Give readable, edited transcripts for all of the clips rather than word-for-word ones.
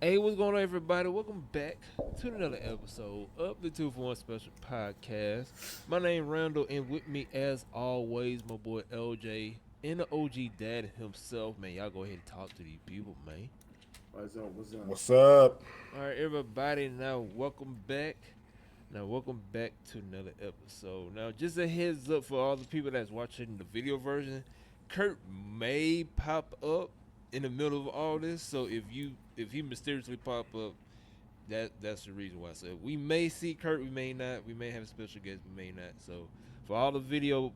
Hey, what's going on, everybody? Welcome back to another episode of the Two for One Special Podcast. My name Randall, and with me, as always, my boy LJ and the OG Dad himself. Man, y'all go ahead and talk to these people, man. What's up? What's up? What's up? All right, everybody. Now, welcome back. Now, welcome back to another episode. Now, just a heads up for all the people that's watching the video version, Kurt may pop up in the middle of all this. So if he mysteriously pop up, that's the reason why. So we may see Kurt, we may not. We may have a special guest, we may not. So for all the video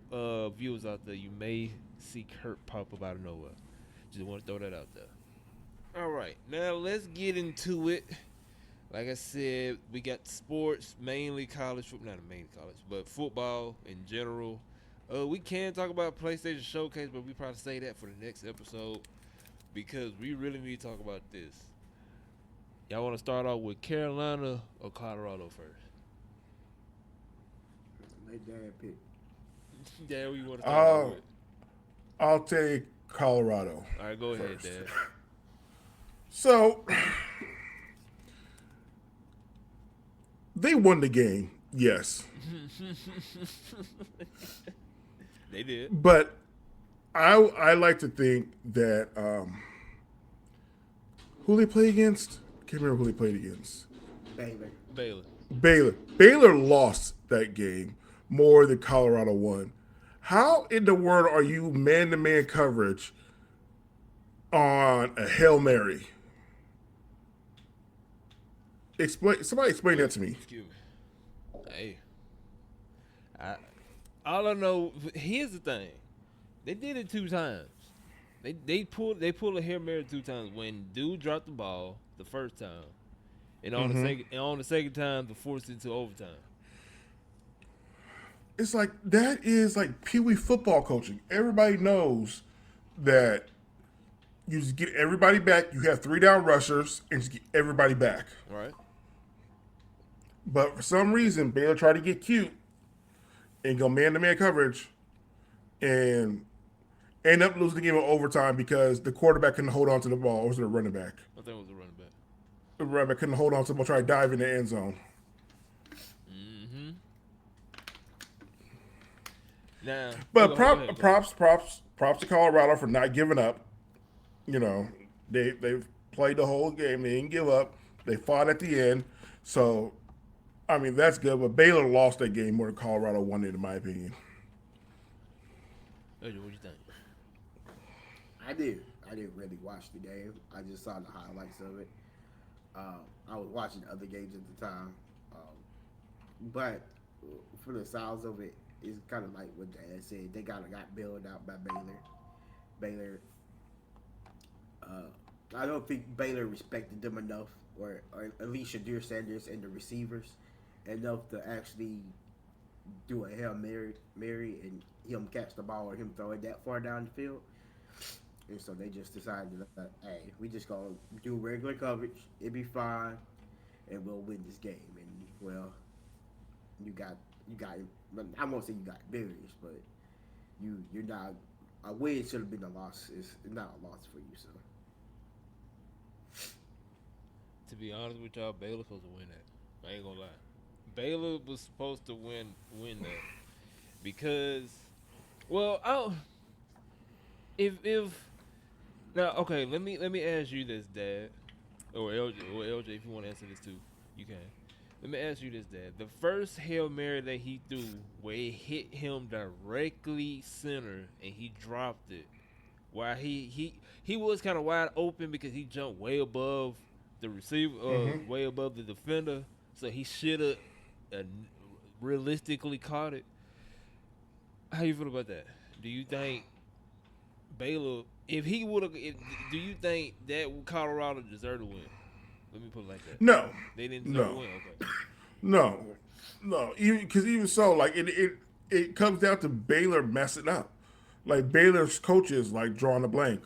viewers out there, you may see Kurt pop up out of nowhere. Just want to throw that out there. All right, now let's get into it. Like I said, we got sports, mainly college football, not mainly college, but football in general. We can talk about PlayStation Showcase, but we probably say that for the next episode because we really need to talk about this. Y'all want to start off with Carolina or Colorado first? Let Dad pick. Dad, what you want to start off I'll with? I'll take Colorado All right, go ahead, first. Dad. So they won the game, yes, They did. but I like to think that who they play against. Can't remember who they played against. Baylor. Baylor. Baylor lost that game more than Colorado won. How in the world are you man-to-man coverage on a Hail Mary? Somebody explain that to me. Excuse me. Hey, I, all I know. Here's the thing. They did it two times. They pulled a Hail Mary two times when dude dropped the ball the first time, and on the second time they forced it into overtime. It's like that is like Pee Wee football coaching. Everybody knows that you just get everybody back. You have three down rushers and just get everybody back. Right? But for some reason, Baylor tried to get cute and go man to man coverage and end up losing the game in overtime because the quarterback couldn't hold on to the ball. Or was it a running back? I think it was a running back. The running back couldn't hold on to the ball, try to dive in the end zone. Mm-hmm. Now, But go ahead. props to Colorado for not giving up. You know, they've played the whole game. They didn't give up. They fought at the end. So, I mean, that's good. But Baylor lost that game more than Colorado won it, in my opinion. What do you think? I did. I didn't really watch the game. I just saw the highlights of it. I was watching other games at the time, but for the sounds of it, it's kind of like what Dad said. They got bailed out by Baylor. Baylor. I don't think Baylor respected them enough, or at least Shadir Sanders and the receivers enough to actually do a Hail Mary and him catch the ball or him throw it that far down the field. And so they just decided that, hey, we just gonna do regular coverage. It'll be fine, and we'll win this game. And well, you got. I won't say you got barriers, but you're not. A win should have been a loss. It's not a loss for you. So To be honest with y'all, Baylor supposed to win that. I ain't gonna lie. Baylor was supposed to win that because, well, if now okay, let me ask you this, Dad, or LJ, if you want to answer this too, you can. Let me ask you this, Dad. The first Hail Mary that he threw, where it hit him directly center and he dropped it, while he was kind of wide open because he jumped way above the receiver, way above the defender, so he should have uh, realistically caught it. How you feel about that? Do you think Baylor, if he would have, do you think that Colorado deserved to win? Let me put it like that. No, They didn't deserve to no, win. Okay. no, no. Even so, like it comes down to Baylor messing up. Like Baylor's coaches like drawing a blank.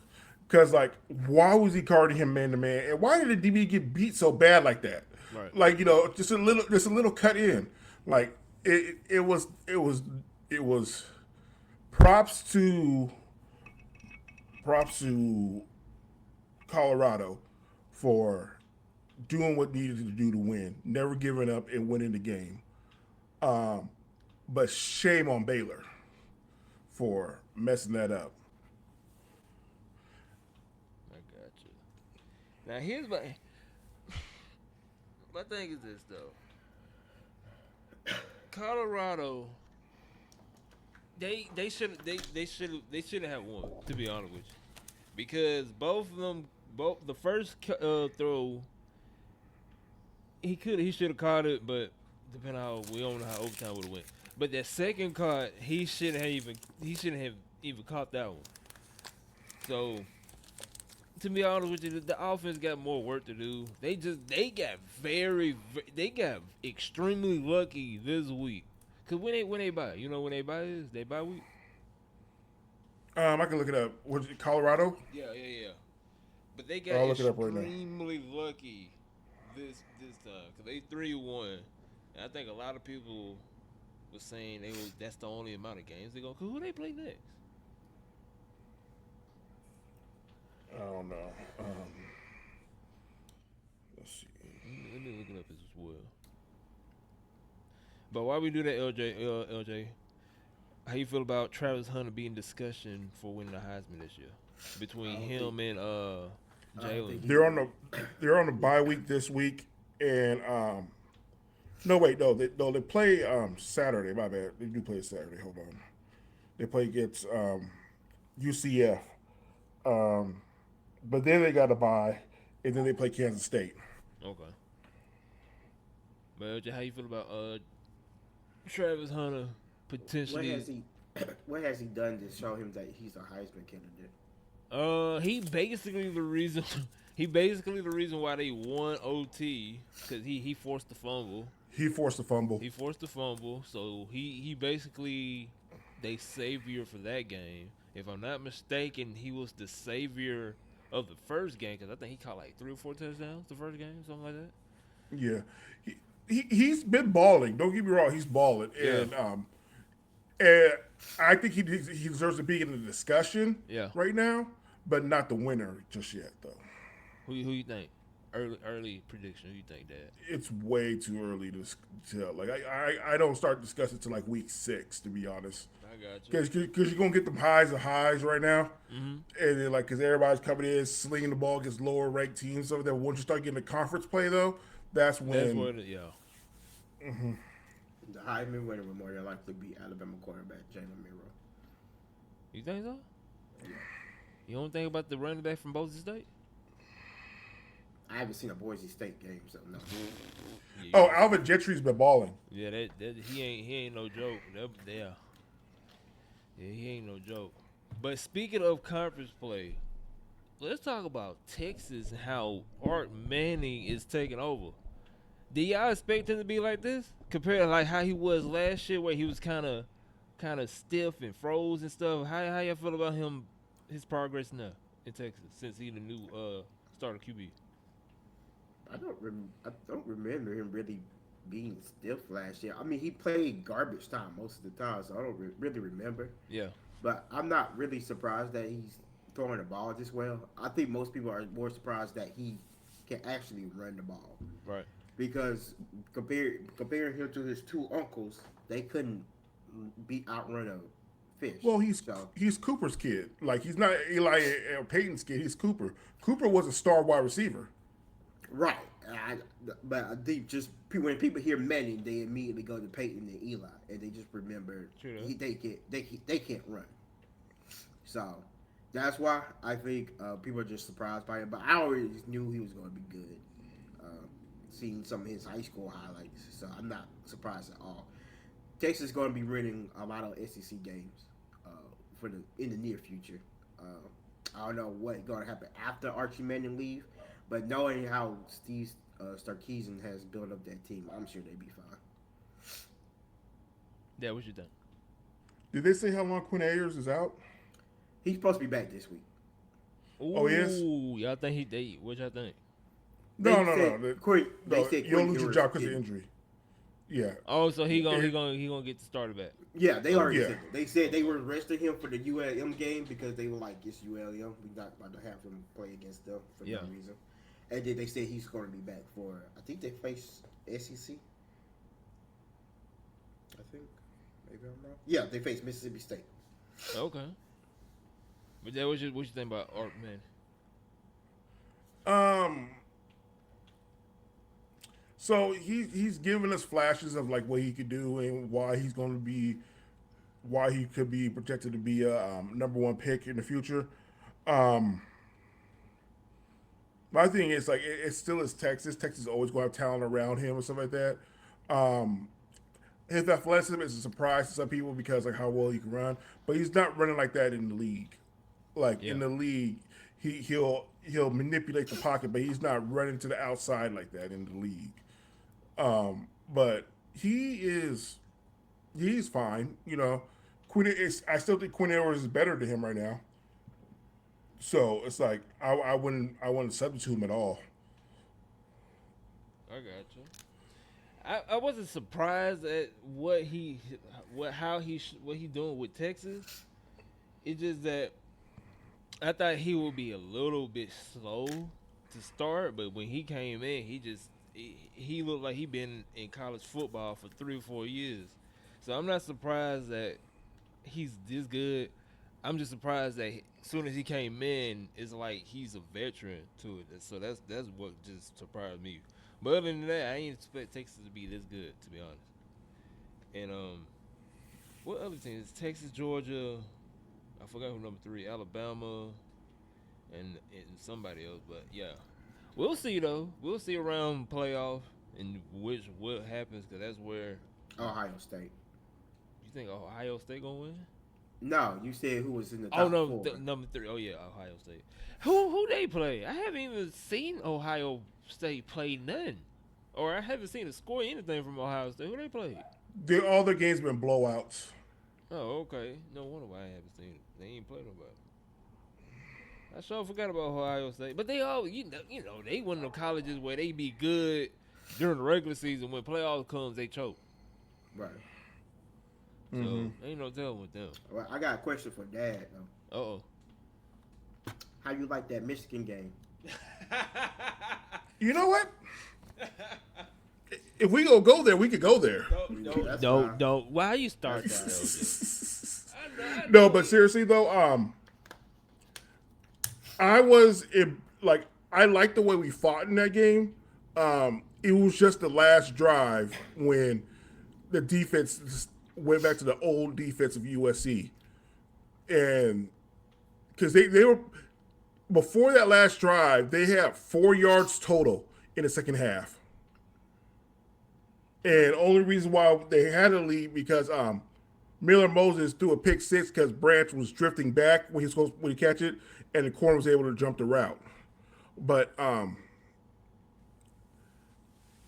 Because like, why was he guarding him man to man, and why did the DB get beat so bad like that? Right. Like just a little cut in. Like it was props to props to Colorado for doing what needed to do to win, never giving up and winning the game. Um, but shame on Baylor for messing that up. I got you. Now here's my thing is this though. Colorado, they should have won, to be honest with you, because both of them, both the first throw, he should have caught it, but depending on how we don't know how overtime would have went. But that second caught, he shouldn't have even caught that one. So to be honest with you, the offense got more work to do. They got extremely lucky this week. Cause when they buy, when they buy is they buy week. I can look it up. Was it Colorado? Yeah. But they got I'll look it up right now. extremely lucky this time because they 3-1. And I think a lot of people were saying that's the only amount of games they go. Cause who they play next? I don't know. Let's see. Let me look it up as well. But while we do that, LJ, how you feel about Travis Hunter being discussion for winning the Heisman this year between him and Jalen? They're on the bye week this week, and no, they play Saturday. My bad, they do play Saturday. Hold on, they play against UCF, but then they got a bye, and then they play Kansas State. Okay. But LJ, how you feel about Travis Hunter potentially? What has he done to show him that he's a Heisman candidate? He basically the reason. He basically the reason why they won OT because he forced the fumble. He forced the fumble. He forced the fumble, so he basically they savior for that game. If I'm not mistaken, he was the savior of the first game because I think he caught like 3 or 4 touchdowns the first game, something like that. Yeah, he's been balling. Don't get me wrong, he's balling, and I think he deserves to be in the discussion. Yeah. Right now, but not the winner just yet, though. Who you think? Early prediction. Who you think, Dad? It's way too early to tell. Like I don't start discussing until like week 6, to be honest. I got you. Because you're gonna get them highs of highs right now, Mm-hmm. and then because everybody's coming in slinging the ball against lower ranked teams over there. Once you start getting the conference play though, that's when. That's what Mm-hmm. The Heisman winner would more than likely be Alabama quarterback Jalen Miro. You think so? Yeah. You don't think about the running back from Boise State? I haven't seen a Boise State game, so no. Yeah. Oh, Alvin Gentry's been balling. Yeah, that he ain't no joke. Yeah, he ain't no joke. But speaking of conference play, let's talk about Texas and how Art Manning is taking over. Do y'all expect him to be like this compared to like how he was last year, where he was kind of stiff and froze and stuff? How y'all feel about him, his progress now in Texas since he's the new starter QB? I don't remember him really being stiff last year. I mean, he played garbage time most of the time, so I don't really remember. Yeah. But I'm not really surprised that he's throwing the ball this well. I think most people are more surprised that he can actually run the ball. Right. Because comparing him to his two uncles, they couldn't outrun a fish. Well, he's Cooper's kid. Like he's not Eli or Peyton's kid. He's Cooper. Cooper was a star wide receiver. Right. But I think just when people hear Manning, they immediately go to Peyton and Eli, and they just remember they can't run. So that's why I think people are just surprised by it. But I already knew he was going to be good. Seeing some of his high school highlights, so I'm not surprised at all. Texas is going to be winning a lot of SEC games in the near future. I don't know what's going to happen after Archie Manning leave, but knowing how Steve Sarkisian has built up that team, I'm sure they'll be fine. Yeah, what you think? Did they say how long Quinn Ayers is out? He's supposed to be back this week. Ooh, oh, he is? Y'all think what y'all think? No. They said You'll lose your Ewers job because of didn't. injury. Yeah. Oh, so he gonna get the starter back. Yeah, they already Yeah. said it. They said they were resting him for the ULM game because they were like, it's ULM. We're not about to have him play against them for no reason. And then they said he's going to be back for. I think they face SEC. I think maybe I'm wrong. Yeah, they face Mississippi State. Okay. But that what you think about Art, man? Um, so he's giving us flashes of like what he could do and why he's going to be, why he could be projected to be a number one pick in the future. Um, my thing is like it still is Texas. Texas always going to have talent around him and stuff like that. Um, his athleticism is a surprise to some people because like how well he can run, but he's not running like that in the league. Like Yeah. in the league, he'll manipulate the pocket, but he's not running to the outside like that in the league. But he's fine. You know, I still think Quinn Edwards is better than him right now. So it's like I wouldn't substitute him at all. I got you. I wasn't surprised at what he doing with Texas. It's just that I thought he would be a little bit slow to start, but when he came in, he looked like he been in college football for 3 or 4 years. So I'm not surprised that he's this good. I'm just surprised that as soon as he came in, it's like he's a veteran to it. So that's what just surprised me. But other than that, I ain't expect Texas to be this good, to be honest. And what other teams? Texas, Georgia. I forgot who number 3. Alabama, and somebody else. But yeah, we'll see though. We'll see around playoff and what happens because that's where Ohio State. you think Ohio State gonna win. No, you said who was in the top Oh no, four. number 3. Oh yeah, Ohio State. Who they play? I haven't even seen Ohio State play none, or I haven't seen a score anything from Ohio State. Who they play? All their games been blowouts. Oh okay. No wonder why I haven't seen it. They ain't play nobody. I sure forgot about Ohio State, but they all you know they one of the colleges where they be good during the regular season. When playoffs comes, they choke. Right. So ain't no telling with them. Well, I got a question for Dad though. Oh. How you like that Michigan game? You know what? If we go there, we could go there. That's Don't fine. don't. Why you start That's that? No, but seriously though, I was like I liked the way we fought in that game. It was just the last drive when the defense went back to the old defense of USC, and because they were before that last drive, they had 4 yards total in the second half. And only reason why they had a lead because Miller Moses threw a pick six because Branch was drifting back when he catch it, and the corner was able to jump the route. But I'm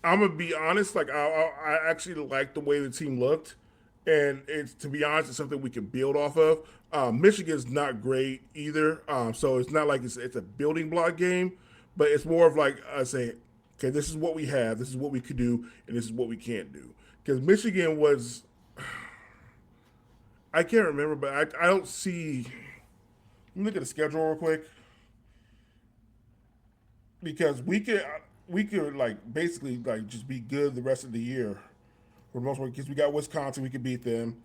gonna be honest, like I actually like the way the team looked, and it's to be honest, it's something we can build off of. Michigan's not great either, so it's not like it's a building block game, but it's more of like saying, okay, this is what we have, this is what we could do, and this is what we can't do. Because Michigan was, I can't remember, but I don't see. Let me look at the schedule real quick, because we could like basically like just be good the rest of the year for the most part. Because we got Wisconsin, we could beat them.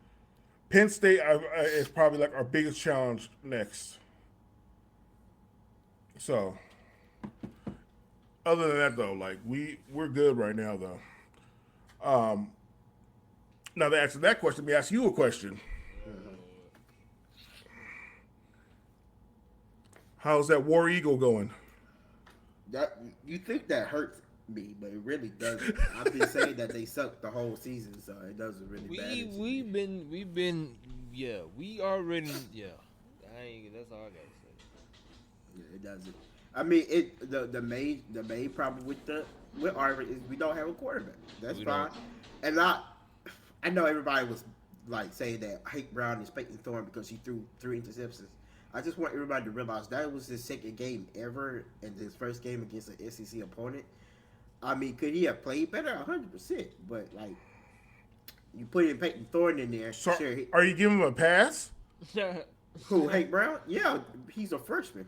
Penn State is probably like our biggest challenge next. So, other than that though, like we're good right now though. Now to answer that question, let me ask you a question. How's that War Eagle going? That you think that hurts me, but it really doesn't. I've been saying that they suck the whole season, so it doesn't really matter. We've been we already I ain't that's all I gotta say. Yeah, it doesn't. I mean, the main problem with Auburn is we don't have a quarterback. That's We fine. don't. And I know everybody was like saying that Hank Brown is Peyton Thorne because he threw 3 interceptions. I just want everybody to realize that was his second game ever and his first game against an SEC opponent. I mean, could he have played better? 100%. But like, you put in Peyton Thorne in there. So, Sure, are you giving him a pass? who Hank Brown? Yeah, he's a freshman.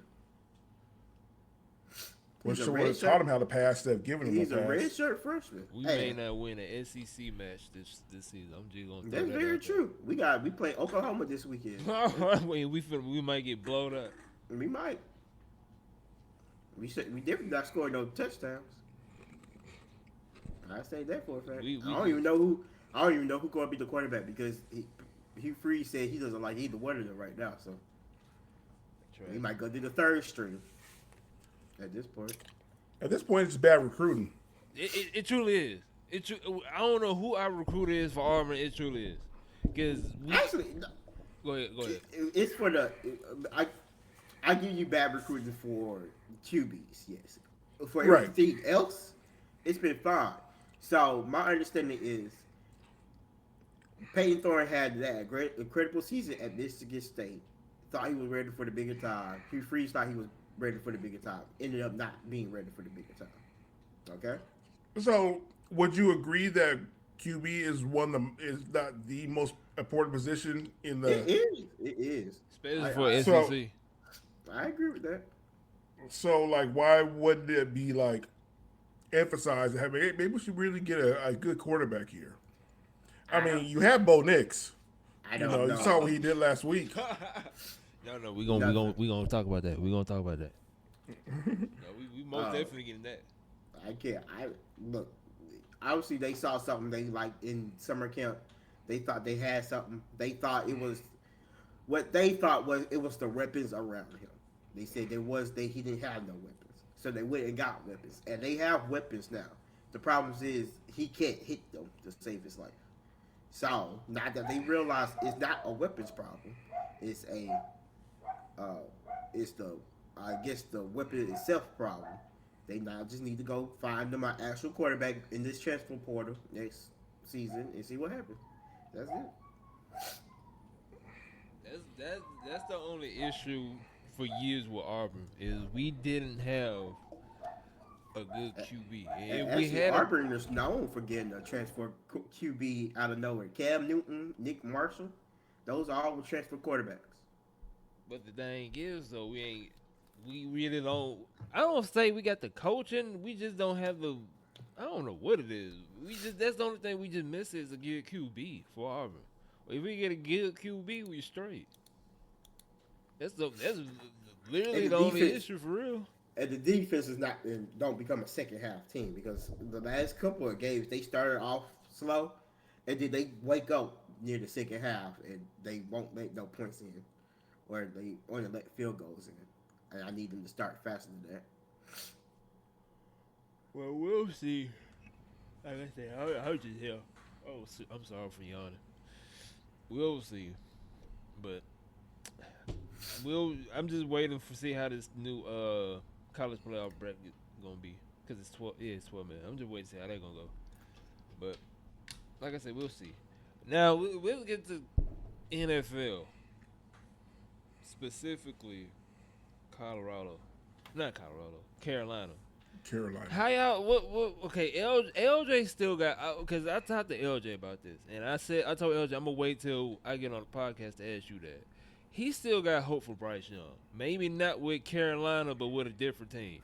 He's a Winston would red have taught shirt. him how to pass instead of giving him a He's a red pass. shirt freshman. We may Hey, not win an SEC match this season. I'm just gonna throw that's that very out there. true. We play Oklahoma this weekend. We might get blown up. We might. We definitely not scoring no touchdowns. I say that for a fact. We I don't even know who. I don't even know who's going to be the quarterback because Hugh Freeze said he doesn't like either one of them right now. So he might go to the third string at this point. At this point, it's bad recruiting. It truly is. I don't know who our recruiter is for Auburn. It truly is. Because Actually, go ahead. it's for the. I give you bad recruiting for QBs. Yes, for Right. everything else, it's been fine. So my understanding is Peyton Thorne had that incredible season at Michigan State. Thought he was ready for the bigger time. Hugh Freeze thought he was ready for the bigger time. Ended up not being ready for the bigger time. Okay. So, would you agree that QB is is not the most important position in the? It is. It is. Especially for So- SEC. I agree with that. So, like, why wouldn't it be like emphasized? Maybe we should really get a good quarterback here. I mean, you have Bo Nix. I You don't know, know. you saw what he did last week. No, we gonna talk about that. We gonna talk about that. No, we most definitely getting that. I can't. I look. Obviously, they saw something they liked in summer camp. They thought they had something. They thought it was what they thought was it was the weapons around him. They said he didn't have no weapons, so they went and got weapons, and they have weapons now. The problem is he can't hit them to save his life. So now that they realize it's not a weapons problem, it's it's the I guess the weapon itself problem. They now just need to go find them an actual quarterback in this transfer portal next season and see what happens. That's it. That's the only issue for years with Auburn is we didn't have a good QB. And If we actually, had Auburn is known for getting a transfer QB out of nowhere. Cam Newton, Nick Marshall, those are all transfer quarterbacks. but the thing is though, we really don't. I don't say we got the coaching. We just don't have the. I don't know what it is. That's the only thing we just miss is a good QB for Auburn. If we get a good QB, we straight. That's literally And the the only defense- issue for real. And the defense is not don't become a second half team because the last couple of games they started off slow, and then they wake up near the second half and they won't make no points in, or they only let field goals in. And I need them to start faster than that. Well, we'll see. Like I said, I was just here. Oh, I'm sorry for yawning. We'll see, but I'm just waiting for see how this new college playoff bracket gonna be because it's 12. Yeah, it's 12 minutes. I'm just waiting to see how that gonna go. But like I said, we'll see. Now we'll get to NFL, specifically Carolina. Carolina. How y'all? What? Okay, LJ still got because I talked to LJ about this, and I told LJ I'm gonna wait till I get on the podcast to ask you that. He still got hope for Bryce Young. Maybe not with Carolina, but with a different team.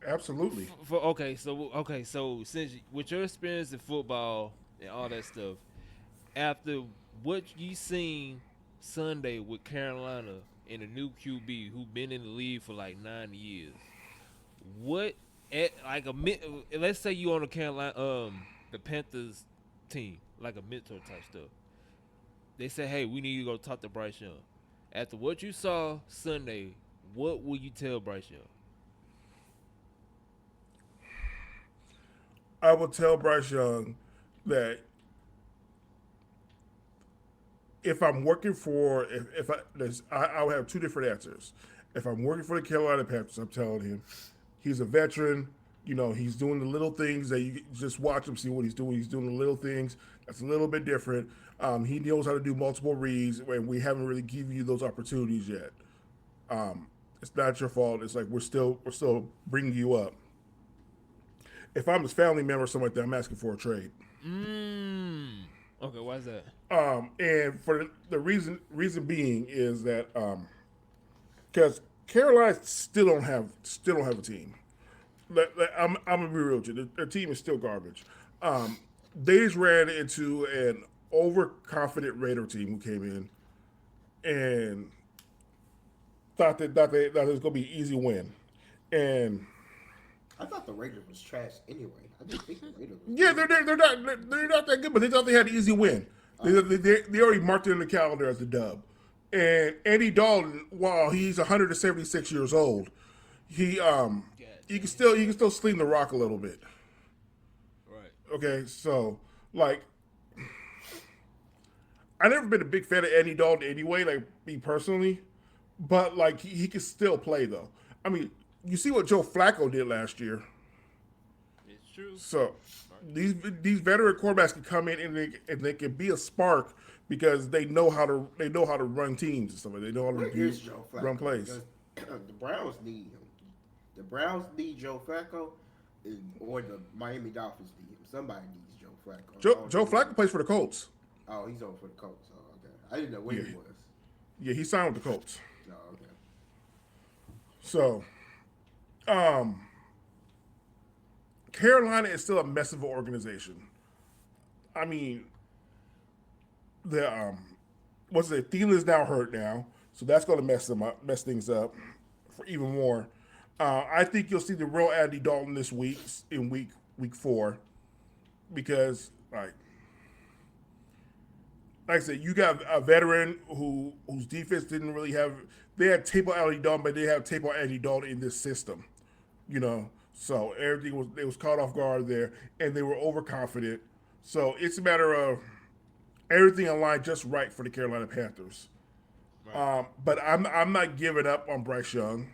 Absolutely. So since with your experience in football and all that stuff, after what you seen Sunday with Carolina and a new QB who been in the league for like 9 years. Let's say you on the Carolina, the Panthers team, like a mentor type stuff. They say, hey, we need to go talk to Bryce Young. After what you saw Sunday, what will you tell Bryce Young? I will tell Bryce Young that if I'm working for, I will have two different answers. If I'm working for the Carolina Panthers, I'm telling him he's a veteran. You know, he's doing the little things that you just watch him, see what he's doing. He's doing the little things that's a little bit different. He knows how to do multiple reads, and we haven't really given you those opportunities yet. It's not your fault. It's like we're still bringing you up. If I'm his family member or something like that, I'm asking for a trade. Okay, why is that? And for the reason being is that because Carolina still don't have a team. I'm gonna be real with you. Their team is still garbage. They just ran into an overconfident Raider team who came in and thought it was gonna be an easy win, and I thought the Raiders was trash anyway. I didn't think the Raiders was yeah, good. they're not that good, but they thought they had an easy win. They already marked it in the calendar as a dub. And Andy Dalton, while he's 176 years old, he God he can still sling the rock a little bit. damn. Right. Okay, so like I never been a big fan of Andy Dalton anyway, like me personally, but like he can still play though. I mean, you see what Joe Flacco did last year. It's true. So Right. these veteran quarterbacks can come in and they can be a spark because they know how to run teams and stuff. They know how to Where is Joe run Flacco? plays. Because the Browns need him. The Browns need Joe Flacco, or the Miami Dolphins need him. Somebody needs Joe Flacco. I don't Joe know Flacco plays for the Colts. Oh, he's over for the Colts. Oh, okay. I didn't know where Yeah, he was. yeah, he signed with the Colts. Oh, okay. So, um, Carolina is still a mess of an organization. I mean, the what's it? Thielen's now hurt now, so that's going to mess things up for even more. I think you'll see the real Andy Dalton this week in week 4 because like I said, you got a veteran whose defense didn't really have. They had tape on Andy Dalton, but they have tape on Andy Dalton in this system. You know, so everything was caught off guard there, and they were overconfident. So it's a matter of everything aligned just right for the Carolina Panthers. Right. But I'm not giving up on Bryce Young.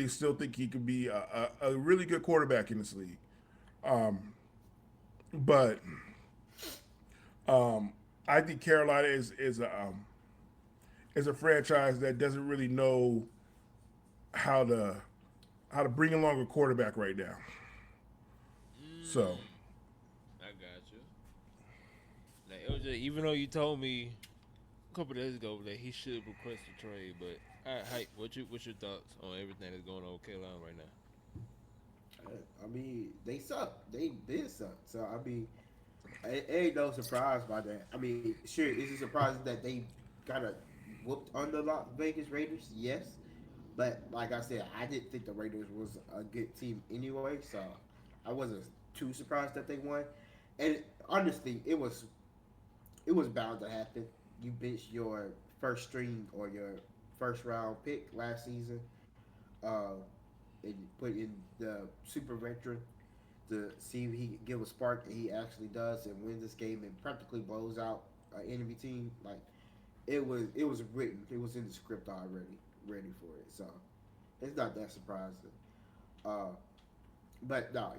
Still think he could be a really good quarterback in this league. But I think Carolina is a franchise that doesn't really know how to bring along a quarterback right now. So I got you. Now, LJ, even though you told me a couple days ago that he should request a trade, but what's your thoughts on everything that's going on with Carolina right now? I mean, they suck. They did suck. So I mean, it ain't no surprise by that. I mean, sure, is it surprising that they kind of whooped on the Las Vegas Raiders? Yes, but like I said, I didn't think the Raiders was a good team anyway, so I wasn't too surprised that they won. And honestly, it was bound to happen. You benched your first string or your first round pick last season, uh, and put in the super veteran to see if he can give a spark, and he actually does and wins this game and practically blows out an enemy team. Like it was written, it was in the script already, ready for it. So it's not that surprising. Uh, but no,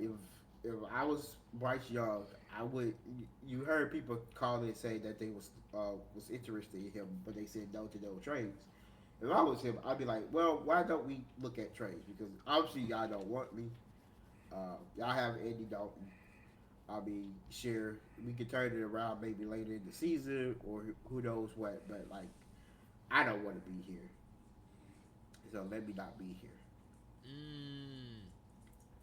if I was Bryce Young, I would. You heard people call and say that they was interested in him, but they said no to no trades. If I was him, I'd be like, well, why don't we look at trades? Because obviously y'all don't want me. Y'all have Andy Dalton. I mean, sure, we could turn it around maybe later in the season or who knows what. But like, I don't want to be here, so let me not be here. Mm,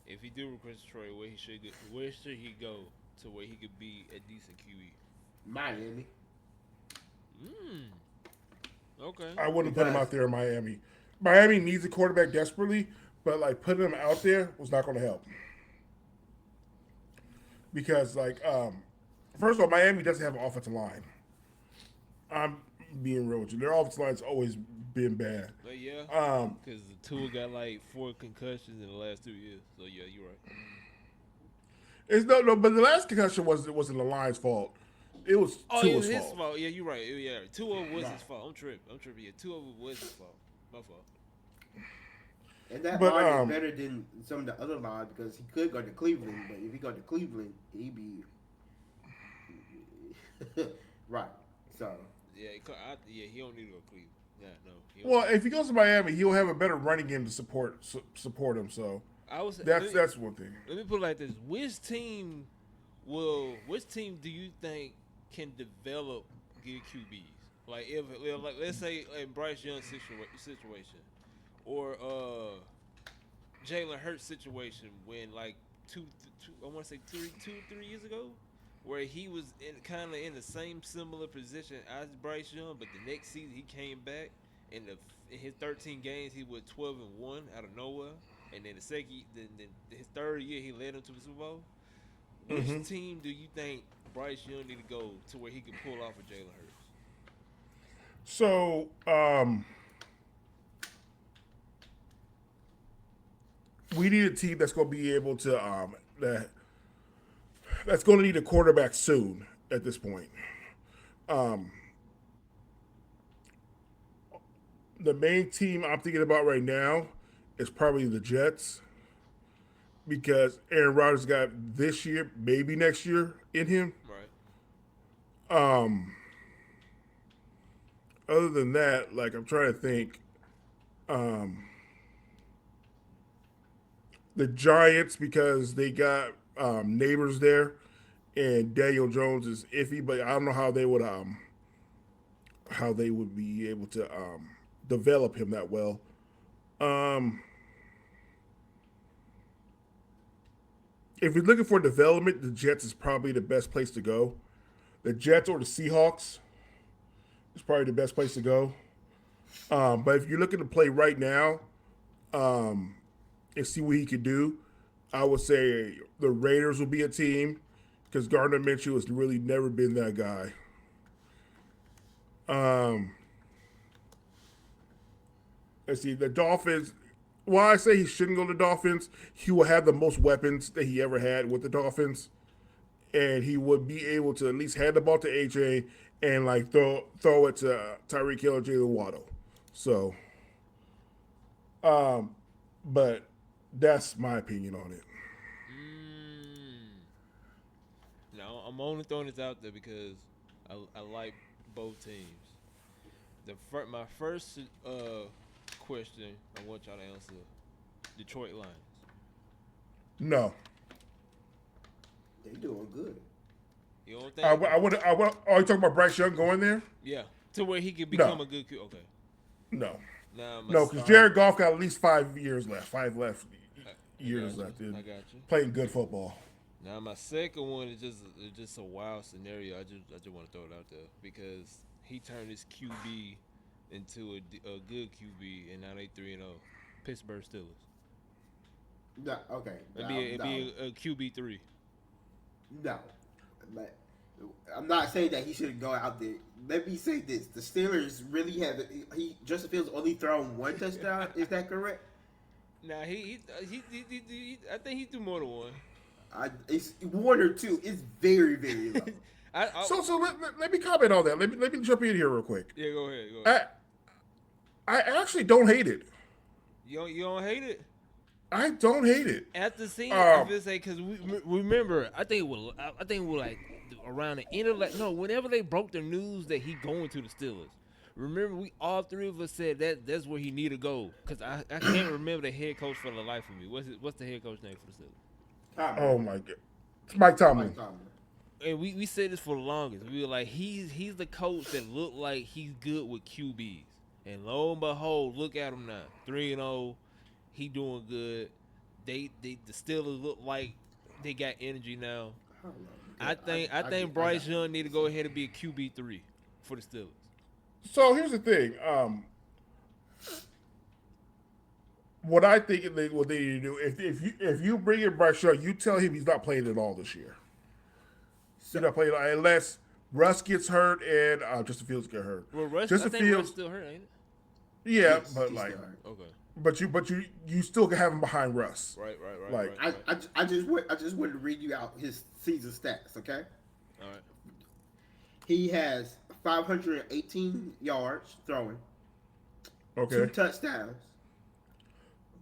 if he do request a trade, where should he go to where he could be a decent QE? Miami, Mm, okay. I wouldn't put him because out there in Miami. Miami needs a quarterback desperately, but like putting him out there was not going to help because first of all, Miami doesn't have an offensive line. I'm being real with you. Their offensive line's always been bad. But yeah, Um, because the two got like 4 concussions in the last 2 years. So yeah, you're right. it's no, but the last concussion wasn't the line's fault. It was Oh, it was Tua's his fault. fault. Yeah, you're right. Yeah, Tua was nah, his fault. I'm tripping. I'm tripping. Yeah, Tua was his fault. My fault. and that But line is better than some of the other lines because he could go to Cleveland, but if he go to Cleveland, he'd be right. So He don't need to go to Cleveland. Yeah, no. He don't. well, if he goes to Miami, he'll have a better running game to support him. So I was that's one thing. let me put it like this: which team do you think can develop good QBs? Like if like let's say in Bryce Young's situation, or Jalen Hurts situation when like I want to say 3 years ago, where he was kind of in the same similar position as Bryce Young, but the next season he came back in his 13 games he was 12-1 out of nowhere, and then then his third year he led him to the Super Bowl. Which team do you think Bryce Young need to go to where he could pull off of Jalen Hurts? So, we need a team that's going to be able to that's going to need a quarterback soon. At this point, the main team I'm thinking about right now is probably the Jets because Aaron Rodgers got this year, maybe next year in him. Right. Other than that, like I'm trying to think, the Giants because they got neighbors there, and Daniel Jones is iffy, but I don't know how they would be able to develop him that well. Um, if you're looking for development, the Jets is probably the best place to go. The Jets or the Seahawks is probably the best place to go. But if you're looking to play right now and see what he could do, I would say the Raiders will be a team because Gardner Minshew has really never been that guy. Let's see, the Dolphins. While I say he shouldn't go to the Dolphins, he will have the most weapons that he ever had with the Dolphins, and he would be able to at least hand the ball to AJ and like throw it to Tyreek Hill or Jalen Waddle. So, but that's my opinion on it. No, I'm only throwing this out there because I like both teams. My first question I want y'all to answer: Detroit Lions. No. They doing good. You don't think? I would. Are you talking about Bryce Young going there? Yeah, to where he could become No. a good. Okay. No. Now, No, because Jared Goff got at least 5 years left. Years got you. left. In I got you. playing good football. Now my second one is just a wild scenario. I just want to throw it out there because he turned his QB into a good QB, and now they 3-0. Pittsburgh Steelers. No, okay. It'd be a QB 3. No, but I'm not saying that he shouldn't go out there. Let me say this: the Steelers really have Justin Fields only thrown one touchdown. Is that correct? Now he I think he threw more than one. It's one or two. It's very very low. So let me comment on that. Let me jump in here real quick. Yeah, go ahead. I actually don't hate it. You don't hate it? I don't hate it. After seeing it, I feel say because we remember, I think it was like around the end of whenever they broke the news that he going to the Steelers. Remember, we all three of us said that's where he need to go because I can't remember the head coach for the life of me. What's the head coach name for the Steelers? Oh my god, it's Mike Tomlin. And we said this for the longest. We were like, he's the coach that looked like he's good with QBs, and lo and behold, look at him now, 3-0. He doing good. The Steelers look like they got energy now. I think Bryce Young need to go ahead and be a QB3 for the Steelers. So here's the thing. What I think what they need to do if you bring in Bryce Young, you tell him he's not playing at all this year. He's not playing unless Russ gets hurt and Justin Fields get hurt. Well, Russ, Justin I think Fields Russ still hurt, ain't it? Yeah, He's but still like, hurt. Okay. but you still can have him behind Russ. Right. Like, right. I just wanted to read you out his season stats. Okay. All right. He has 518 yards throwing, 2 Okay. touchdowns,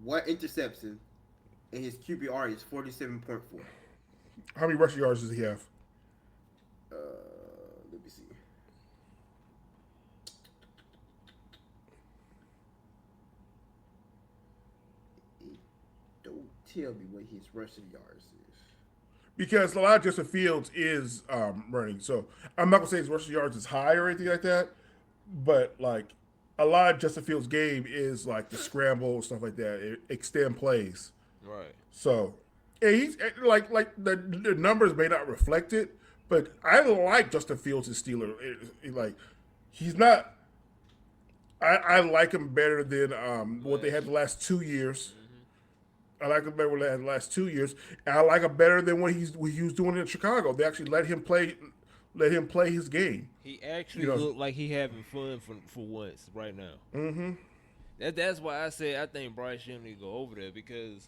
1 interception, and his QBR is 47.4. How many rushing yards does he have? Let me see. Don't tell me what his rushing yards is. Because a lot of Justin Fields is running, so I'm not gonna say his rushing yards is high or anything like that. But like, a lot of Justin Fields' game is like the scramble stuff like that, extend plays. Right. So, and he's like the numbers may not reflect it, but I like Justin Fields as Steeler. Like he's not. I like him better than what they had the last 2 years. I like him better what they had the last 2 years, and I like him better than what he was doing in Chicago. They actually let him play his game. He actually You know, looked like he having fun for once right now. That's why I said I think Bryce Young need to go over there because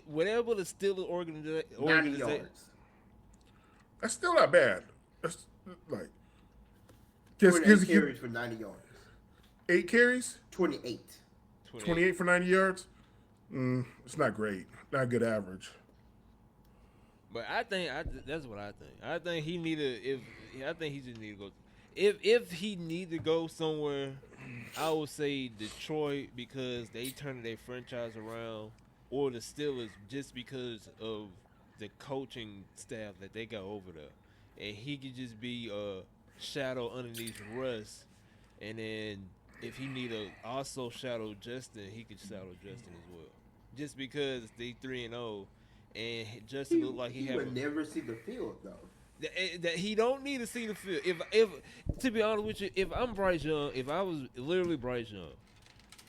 whatever the Steelers 90 organization. yards. that's still not bad. That's like 28 carries for 90 yards. 8 carries, 28. 28 for 90 yards. It's not great. Not a good average. But I think that's what I think. I think he need to I think he just need to go. If he need to go somewhere, I would say Detroit because they turned their franchise around, or the Steelers just because of the coaching staff that they got over there, and he could just be a shadow underneath Russ, and then if he need to also shadow Justin, he could shadow Justin as well. Just because they 3-0, and Justin looked like he would never see the field though. that he don't need to see the field. If to be honest with you, if I'm Bryce Young, if I was literally Bryce Young,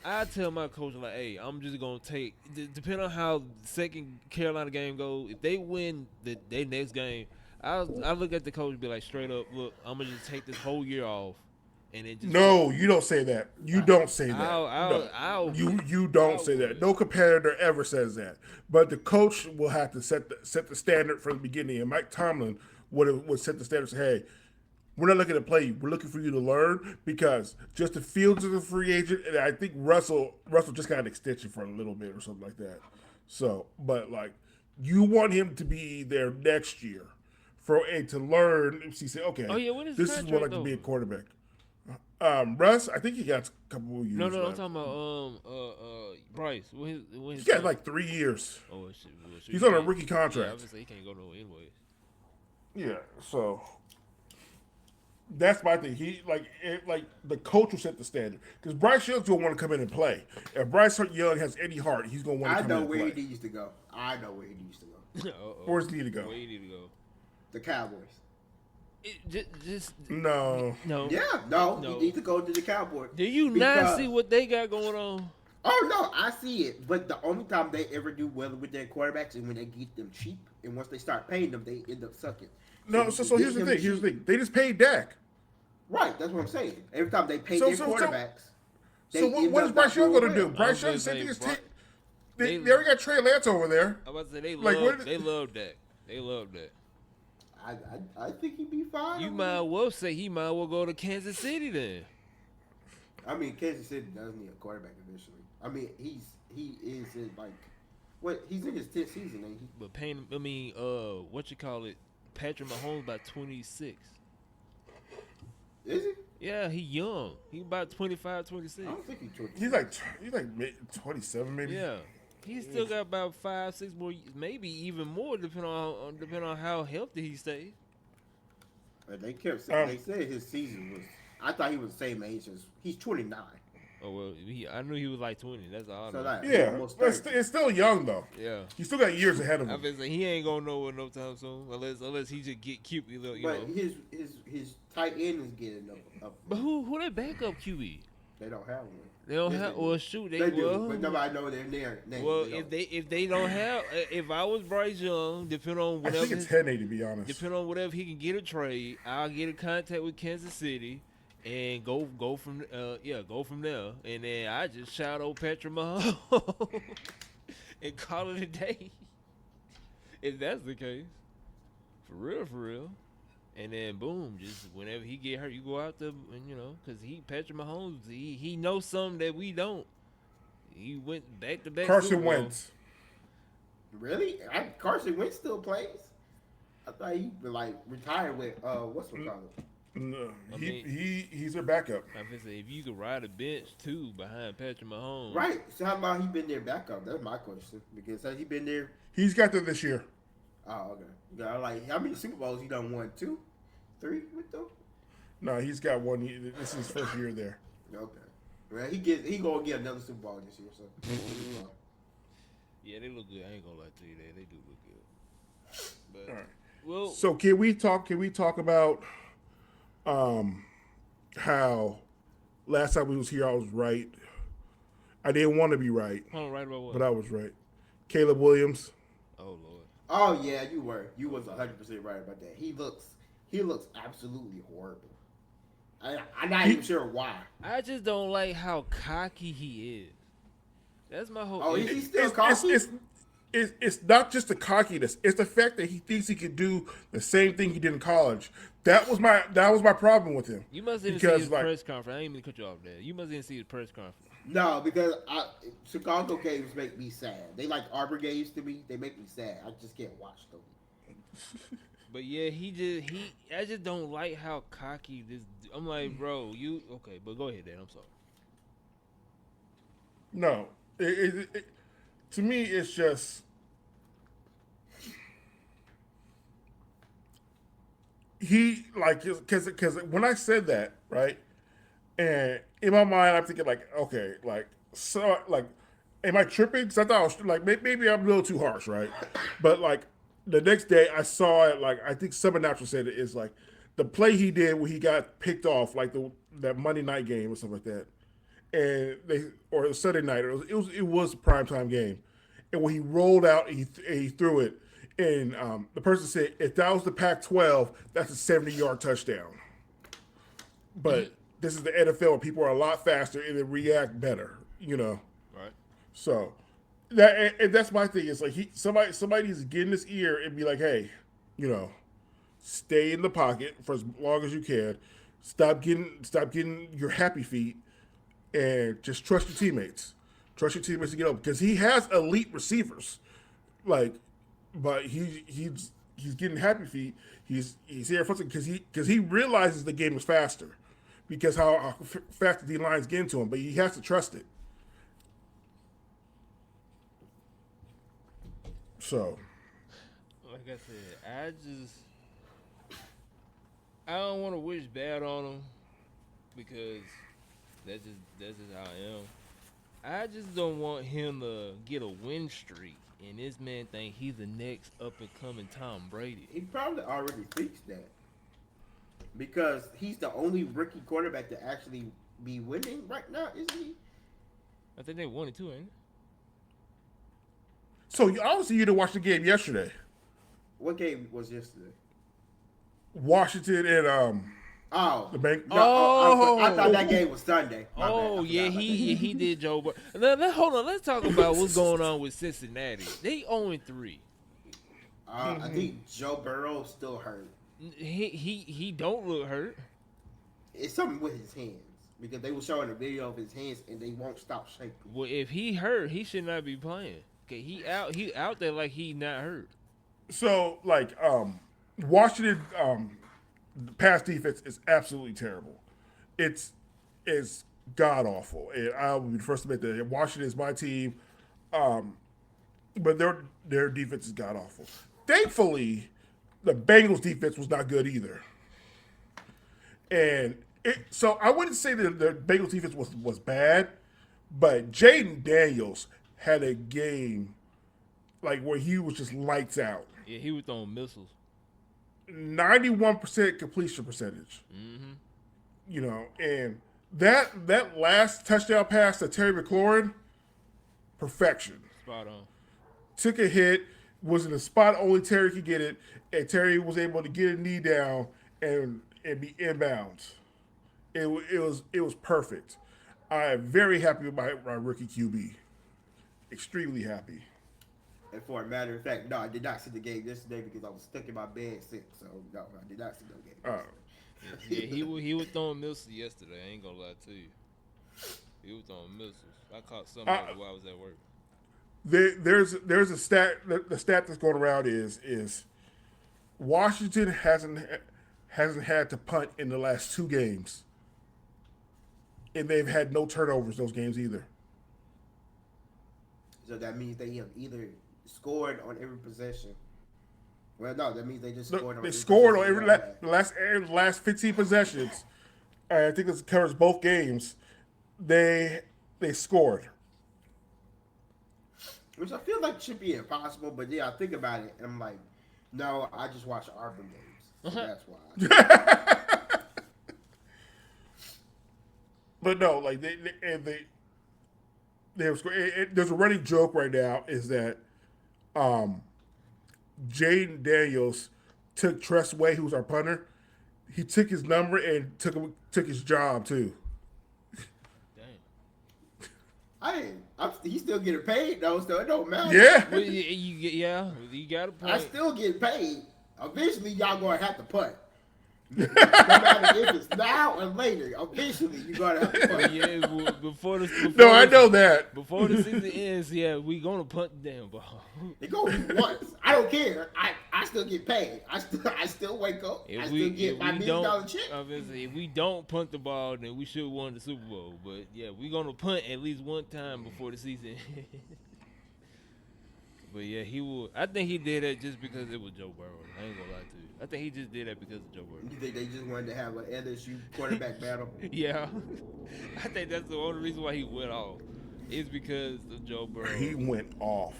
I tell my coach like, hey, I'm just gonna take. Depending on how the second Carolina game goes, if they win their next game, I look at the coach and be like, straight up, look, I'm gonna just take this whole year off, and then just No, you don't say that. You don't say that. I'll You don't say that. No competitor ever says that. But the coach will have to set the standard from the beginning. And Mike Tomlin would set the standard. Say, hey, we're not looking to play you. We're looking for you to learn because Justin Fields is a free agent, and I think Russell just got an extension for a little bit or something like that. So, but like, you want him to be there next year to learn. He say, okay, Oh yeah, when is this is what I like to be a quarterback. Russ, I think he got a couple more years. No, left. I'm talking about Bryce. When He got like 3 years. Oh shit, He's on a rookie Yeah, contract. obviously he can't go nowhere anyways. Yeah, so that's my thing. He like the coach will set the standard because Bryce Young's gonna want to come in and play. If Bryce Young has any heart, he's gonna want to come in and play. I know where he needs to go. Where does he need to go? Where he need to go? The Cowboys. Just No. Yeah, no. He needs to go to the Cowboys. Do you not see what they got going on? Oh no, I see it. But the only time they ever do well with their quarterbacks is when they get them cheap, and once they start paying them, they end up sucking. No, so here's the thing. They just paid Dak. Right, that's what I'm saying. Every time they pay their quarterbacks. So what is Bryce Young gonna do? Bryce Young said they already got Trey Lance over there. I was about to say they love that. They love that. I think he'd be fine. You might well say he might well go to Kansas City then. I mean, Kansas City does need a quarterback eventually. I mean, he is in like what he's in his 10th season, ain't he? But what you call it? Patrick Mahomes about 26. Is he? Yeah, he young. He about 25, 26. I don't think he's 26. He's like 27 maybe. Yeah. He still got about 5, 6 more, maybe even more, depending on how healthy he stays. But they kept saying they said his season was. I thought he was the same age as he's 29. Oh well, I knew he was like 20. That's all I know. Like, yeah, it's still young though. Yeah, he still got years ahead of him. I been saying he ain't going nowhere no time soon, unless he just get cute, you know. But his tight end is getting up. But who they backup QB? They don't have one. They don't have. Well, shoot, they do, but nobody know their name. Well, if they don't have, if I was Bryce Young, depending on whatever, I think it's Henry to be honest. Depending on whatever he can get a trade, I'll get in contact with Kansas City and go from there, and then I just shout out Patrick Mahomes and call it a day. If that's the case, for real. And then boom, just whenever he get hurt, you go out there, and because Patrick Mahomes, he knows something that we don't. He went back to back. Carson Wentz. Really? Carson Wentz still plays? I thought he like retired with what's it called? No, he's their backup. I say if you could ride a bench too behind Patrick Mahomes, right? So how about he been their backup? That's my question. Because has he been there? He's got there this year. Oh, okay. Yeah, like how many Super Bowls he done won? 2, 3 with them? No, he's got 1 year. This is his first year there. Okay. Well, he gonna get another Super Bowl this year, so he'll be fine. Yeah, they look good. I ain't gonna lie to you, they do look good. All But right. well, So can we talk? Can we talk about how last time we was here I was right. I didn't want to be right, hold on, right about what? but I was right. Caleb Williams. Oh lord. Oh yeah, you were. You was 100% right about that. He looks absolutely horrible. I'm not even He sure why. I just don't like how cocky he is. That's my whole Oh, is he issue. still it's cocky? it's not just the cockiness. It's the fact that he thinks he could do the same thing he did in college. That was my problem with him You must even see his because like press conference. I ain't even cut you off there. You must even see his press conference. No, because Chicago games make me sad. They like Arbor games to me. They make me sad. I just can't watch them. But yeah, I just don't like how cocky this. I'm like, bro, you okay? But go ahead, Dan. I'm sorry. no. To me, it's just he like because when I said that right, and in my mind I'm thinking like okay like so like am I tripping? Because I thought I was like maybe I'm a little too harsh, right? But like the next day I saw it like I think Summer Natural said it is like the play he did when he got picked off like that Monday night game or something like that, and they or it was Sunday night it was a primetime game, and when he rolled out he threw it, and the person said if that was the Pac-12 that's a 70-yard touchdown, but this is the NFL where people are a lot faster and they react better, you know. Right. So that's my thing. Is like somebody needs to get in his ear and be like, hey, you know, stay in the pocket for as long as you can. Stop getting your happy feet and just trust your teammates. Trust your teammates to get up because he has elite receivers, like, but he's getting happy feet. He's here because he realizes the game is faster because how fast the D line's getting to him, but he has to trust it. So Like I said, I don't want to wish bad on him because that's just how I am. I just don't want him to get a win streak and this man think he's the next up and coming Tom Brady. He probably already thinks that because he's the only rookie quarterback to actually be winning right now, isn't he? I think they won it too, ain't it? so obviously you didn't watch the game yesterday. What game was yesterday? Washington and Oh, the bank. no, I thought that game was Sunday. My bad. Oh I yeah, forgot about he did Joe. But hold on, let's talk about what's going on with Cincinnati. They 0-3. I think Joe Burrow's still hurt. He don't look hurt. It's something with his hands because they were showing a video of his hands and they won't stop shaking. Well, if he hurt, he should not be playing. Okay, he out there like he not hurt. So like Washington the pass defense is absolutely terrible. It's god awful. And I will be the first to admit that Washington is my team, but their defense is god awful. Thankfully, the Bengals defense was not good either. And so I wouldn't say that the Bengals defense was bad, but Jaden Daniels had a game like where he was just lights out. Yeah, he was throwing missiles. 91% completion percentage. Mm-hmm. You know, and that last touchdown pass to Terry McLaurin, perfection. Spot on. Took a hit, was in a spot only Terry could get it, and Terry was able to get a knee down and be inbounds. It was perfect. I am very happy with my rookie QB. Extremely happy. And for a matter of fact, no, I did not see the game yesterday because I was stuck in my bed sick. So no, I did not see no game. Yeah, he was throwing missiles yesterday. I ain't gonna lie to you. He was throwing missiles. I caught some of it while I was at work. There's a stat. The stat that's going around is Washington hasn't had to punt in the last 2 games, and they've had no turnovers those games either. So that means they have either scored on every possession Well, no, that means they just Look, scored on they every scored on possession every y'all had. last 15 possessions. I think this covers both games. They scored. Which I feel like should be impossible, but yeah, I think about it, and I'm like, no, I just watch Auburn games, so that's why. But no, like they were there's a running joke right now is that um, Jaden Daniels took Tress Way, who's our punter. He took his number and took his job too. He's still getting paid though, so it don't matter. Yeah. Well, you got a I point. still get paid. Eventually, y'all gonna have to punt. No matter if it's now or later, eventually you gonna have to But punt. yeah, before No, I know that. before the season ends, yeah, we gonna punt the damn ball. It go once. I don't care. I still get paid. I still wake up. I still get my $1 million check. Obviously, if we don't punt the ball, then we should have won the Super Bowl. But yeah, we gonna punt at least one time before the season. But yeah, he will. I think he did that just because it was Joe Burrow. I ain't gonna lie to you. I think he just did that because of Joe Burrow. You think they just wanted to have an LSU quarterback battle? Yeah, I think that's the only reason why he went off. Is because of Joe Burrow. He went off.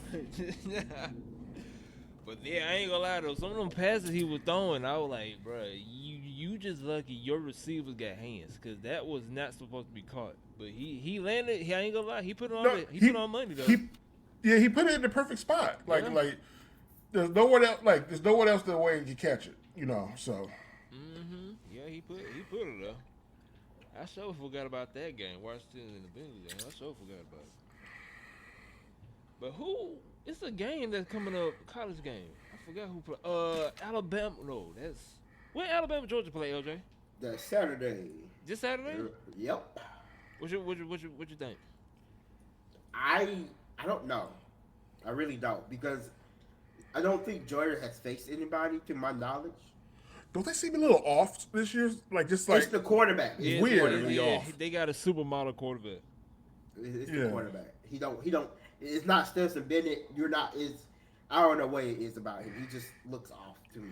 But yeah, I ain't gonna lie though. Some of them passes he was throwing, I was like, bro, you just lucky your receivers got hands, cause that was not supposed to be caught. But he landed. I ain't gonna lie. He put it on. No, He put on money though. He put it in the perfect spot. Like Yeah. like there's no one else. Like there's no one else that way you catch it. You know. So Yeah, he put it though. I sure forgot about that game. Washington and the Bengals game. I sure forgot about it. But who? It's a game that's coming up. College game. I forgot who play. Alabama. No, that's when Alabama Georgia play. LJ. That Saturday. This Saturday. Yep. What you think? I don't know. I really don't, because I don't think Georgia has faced anybody to my knowledge. don't they seem a little off this year? Like just like It's the quarterback. Yeah. weirdly off. They got a supermodel quarterback. It's Yeah. the quarterback. He don't. It's not Stetson Bennett. You're not. It's I don't know what it is about him. He just looks off to me.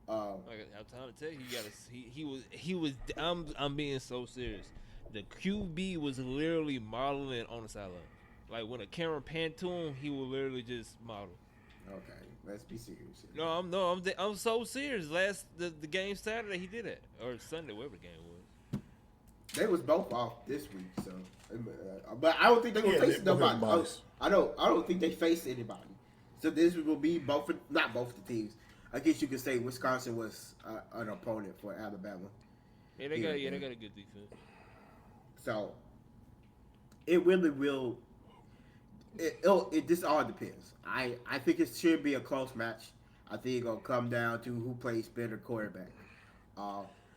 Like I'm trying to tell you, he was. I'm being so serious. The QB was literally modeling on the sideline. Like when a camera panned to him, he would literally just model. Okay, let's be serious. I'm so serious. The game Saturday he did it, or Sunday, whatever the game was. They was both off this week, so. But I don't think they're gonna Yeah, face they both nobody. have buys. I don't think they face anybody. So this will be not both the teams. I guess you could say Wisconsin was an opponent for Alabama. Yeah, they got a good defense. So it really will. This all depends. I think it should be a close match. I think it's gonna come down to who plays better quarterback.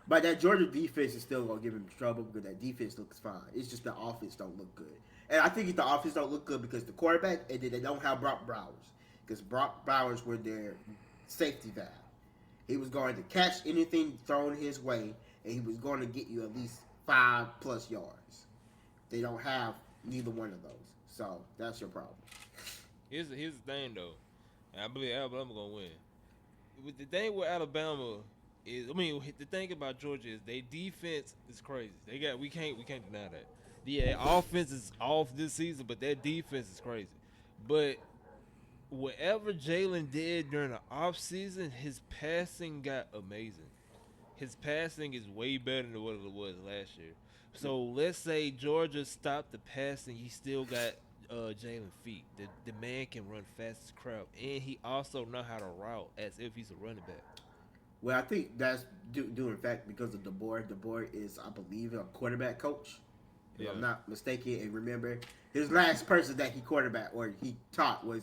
But that Georgia defense is still gonna give him trouble because that defense looks fine. It's just the offense don't look good, and I think the offense don't look good because the quarterback, and then they don't have Brock Bowers, because Brock Bowers were their safety valve. He was going to catch anything thrown his way, and he was going to get you at least 5+ yards. They don't have neither one of those, so that's your problem. Here's the thing though, and I believe Alabama gonna win. With the thing with Alabama is, the thing about Georgia is their defense is crazy. We can't deny that. The offense is off this season, but their defense is crazy. But whatever Jalen did during the offseason, his passing got amazing. His passing is way better than what it was last year. So let's say Georgia stopped the passing, he still got Jalen feet. The man can run fast as crap, and he also know how to route as if he's a running back. Well, I think that's due in fact because of DeBoer. DeBoer is, I believe, a quarterback coach, if I'm not mistaken. And remember, his last person that he quarterback or he taught was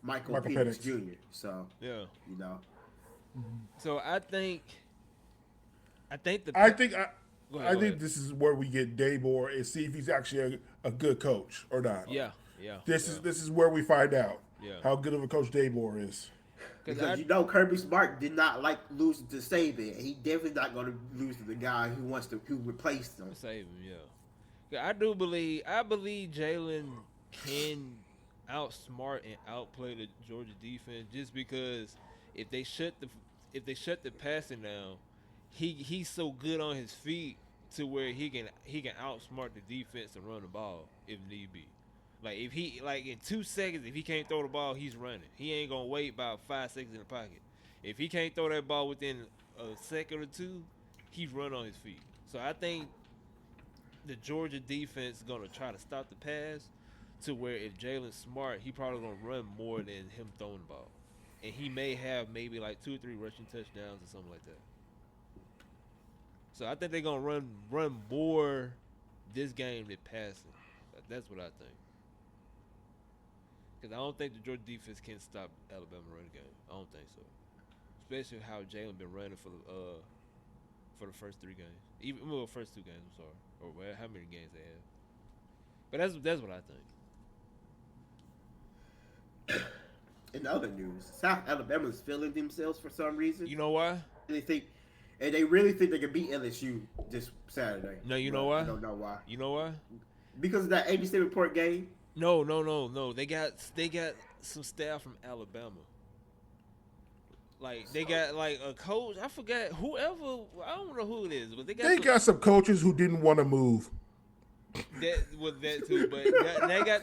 Michael Penix Jr. So yeah, you know. So I think this is where we get Dabour and see if he's actually a good coach or not. Yeah. This is where we find out how good of a coach Dabour is. Because Kirby Smart did not like losing to Saban, and he definitely not going to lose to the guy who replaced him. Save him, yeah. I believe Jalen can outsmart and outplay the Georgia defense just because if they shut the passing down, he's so good on his feet to where he can outsmart the defense and run the ball if need be. Like if he like in 2 seconds, if he can't throw the ball, he's running. He ain't gonna wait about 5 seconds in the pocket. If he can't throw that ball within a second or two, he's run on his feet. So I think the Georgia defense is gonna try to stop the pass to where if Jalen's smart, he probably gonna run more than him throwing the ball, and he may have maybe like 2 or 3 rushing touchdowns or something like that. So I think they're gonna run more this game than passing. That's what I think. Because I don't think the Georgia defense can stop Alabama running game. I don't think so. Especially how Jalen been running for the first 3 games, even first 2 games. I'm sorry, or how many games they have. But that's what I think. In other news, South Alabama's feeling themselves for some reason. You know why? They really think they can beat LSU this Saturday. No, you know why? I don't know why. You know why? Because of that 87-point game. No. They got some staff from Alabama. Like they got like a coach. I forgot whoever. I don't know who it is, but they got some coaches who didn't want to move. That too, but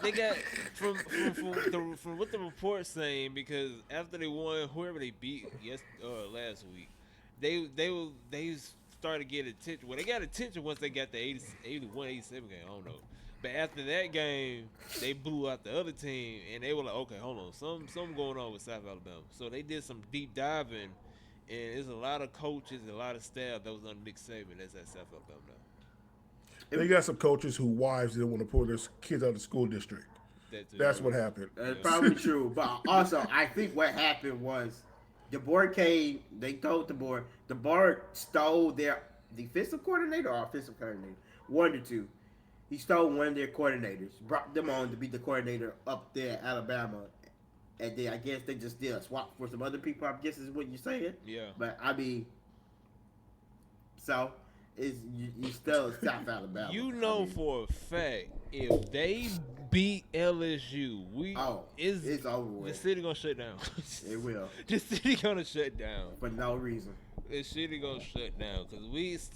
they got from what the report's saying, because after they won whoever they beat last week, they started getting attention. Well, they got attention once they got the 81, 87 game. I don't know. But after that game, they blew out the other team, and they were like, okay, hold on, something going on with South Alabama. So they did some deep diving, and there's a lot of coaches and a lot of staff that was under Nick Saban that's at South Alabama now. They got some coaches whose wives didn't want to pull their kids out of the school district. That's what happened. That's probably true. But also, I think what happened was the board came, they told the board stole their defensive coordinator or offensive coordinator, one or two. He stole one of their coordinators, brought them on to be the coordinator up there at Alabama, and then I guess they just did a swap for some other people. I guess is what you're saying. Yeah. But I mean, so you still South Alabama. You know for a fact if they beat LSU, it's over with. The city gonna shut down. It will. The city gonna shut down For no reason. The city gonna shut down because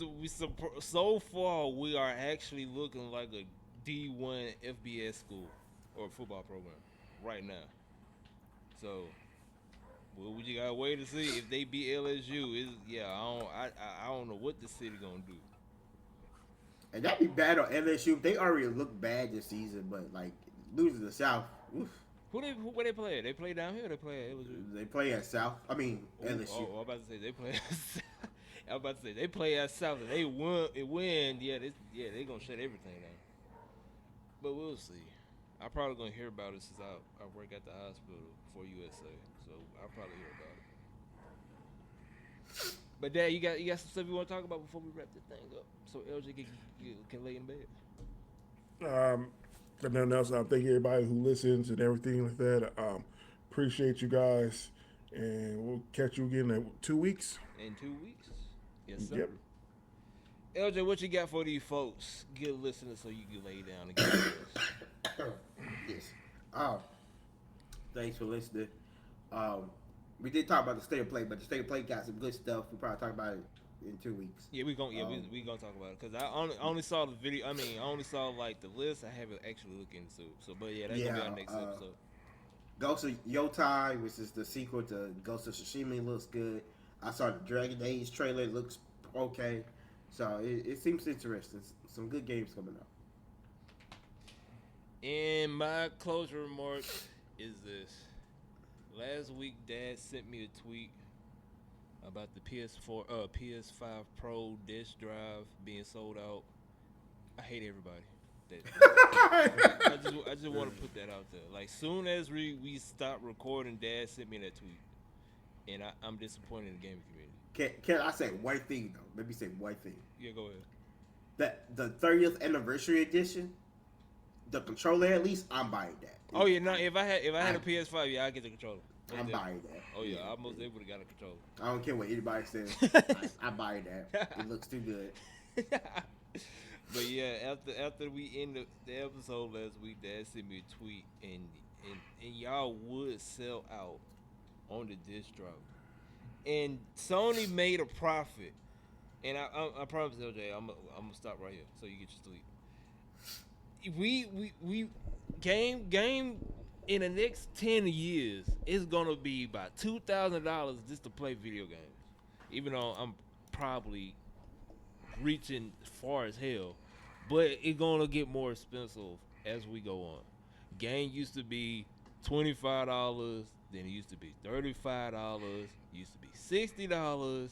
so far we are actually looking like a D1 FBS school or football program right now. So, well, we just gotta wait to see if they beat LSU. I don't know what the city gonna do. And that'd be bad on LSU. They already look bad this season, but like losing to South. Oof. Who they play at? They play down here or they play at LSU? They play at South. I mean, LSU. Oh, I'm about to say they play at South. I was about to say they play at South and they win. Yeah, they gonna shut everything down. But we'll see. I'm probably gonna hear about it since I work at the hospital for USA, so I'll probably hear about it. But Dad, you got some stuff you want to talk about before we wrap this thing up, so LJ can lay in bed. And nothing else. Thank everybody who listens and everything like that. Appreciate you guys, and we'll catch you again in 2 weeks. In 2 weeks, yes sir. Yep. LJ, what you got for these folks? Good listeners, so you can lay down and get this. Yes. Thanks for listening. We did talk about the state of play, but the state of play got some good stuff. We'll probably talk about it in 2 weeks. Yeah, we gonna talk about it because I only saw the video. I mean, I only saw like the list. I haven't actually looked into. So, but yeah, that's gonna be our next episode. Ghost of Yotai, which is the sequel to Ghost of Tsushima, looks good. I saw the Dragon Age trailer. It looks okay. So it seems interesting. Some good games coming up. And my closing remark is this. Last week, Dad sent me a tweet about the PS5 Pro disk drive being sold out. I hate everybody. I just want to put that out there. Like, soon as we stop recording, Dad sent me that tweet, and I'm disappointed in the gaming community. Can I say one thing though? Let me say one thing. Yeah, go ahead. That the 30th anniversary edition, the controller at least, I'm buying that. Oh yeah, no. If I had a PS5, yeah, I get the controller. I'm buying that. Oh yeah, I most definitely got a controller. I don't care what anybody says. I buy that. It looks too good. But yeah, after we end the episode last week, Dad sent me a tweet, and y'all would sell out on the disc drop. and Sony made a profit. And I promise, LJ, I'm gonna stop right here so you get your sleep. We game in the next 10 years it's gonna be about $2,000 just to play video games. Even though I'm probably reaching far as hell, but it's gonna get more expensive as we go on. Game used to be $25, then it used to be $35, used to be $60.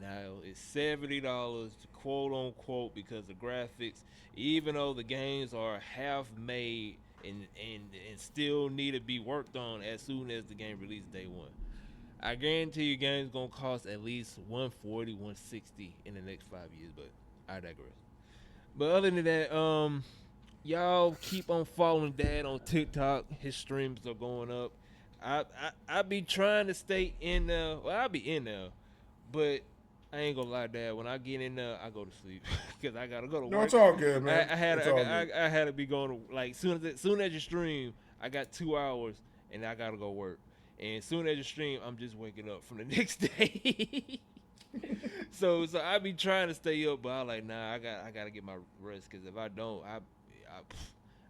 Now it's $70, quote unquote, because the graphics, even though the games are half made and still need to be worked on as soon as the game releases day one. I guarantee you game's gonna cost at least 140, 160 in the next 5 years, but I digress. But other than that, y'all keep on following Dad on TikTok. His streams are going up. I be trying to stay in there. Well, I be in there, but I ain't gonna lie, Dad. When I get in there, I go to sleep because I gotta go to No, work. it's all good, man. It's all good. I had to be going to, like, soon as you stream, I got 2 hours and I gotta go work. And soon as you stream, I'm just waking up from the next day. So I be trying to stay up, but I like, nah, I gotta get my rest, because if I don't,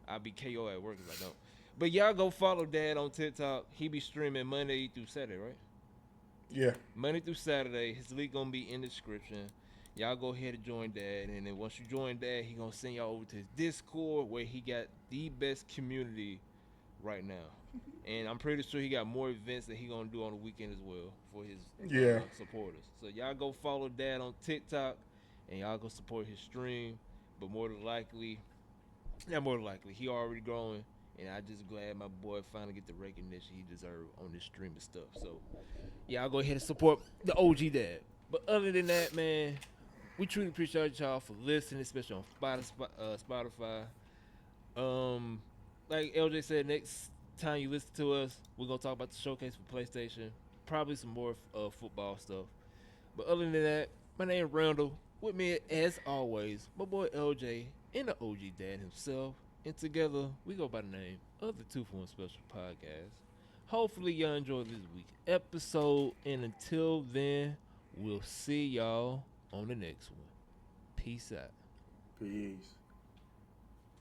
I be KO at work if I don't. But y'all go follow Dad on TikTok. He be streaming Monday through Saturday, right? Yeah. Monday through Saturday. His link gonna be in the description. Y'all go ahead and join Dad, and then once you join Dad, he gonna send y'all over to his Discord, where he got the best community right now. And I'm pretty sure he got more events that he gonna do on the weekend as well for his supporters. So y'all go follow Dad on TikTok, and y'all go support his stream. But more than likely, not more than likely, he already growing, and I just glad my boy finally get the recognition he deserved on this streaming stuff. So y'all go ahead and support the OG Dad. But other than that, man, we truly appreciate y'all for listening, especially on Spotify. Like LJ said, next time you listen to us, we're gonna talk about the showcase for PlayStation, probably some more football stuff. But other than that, my name is Randall. With me, as always, my boy LJ and the OG Dad himself, and together we go by the name of the 2 for 1 Special Podcast. Hopefully y'all enjoyed this week's episode, and until then, we'll see y'all on the next one. Peace out. Peace.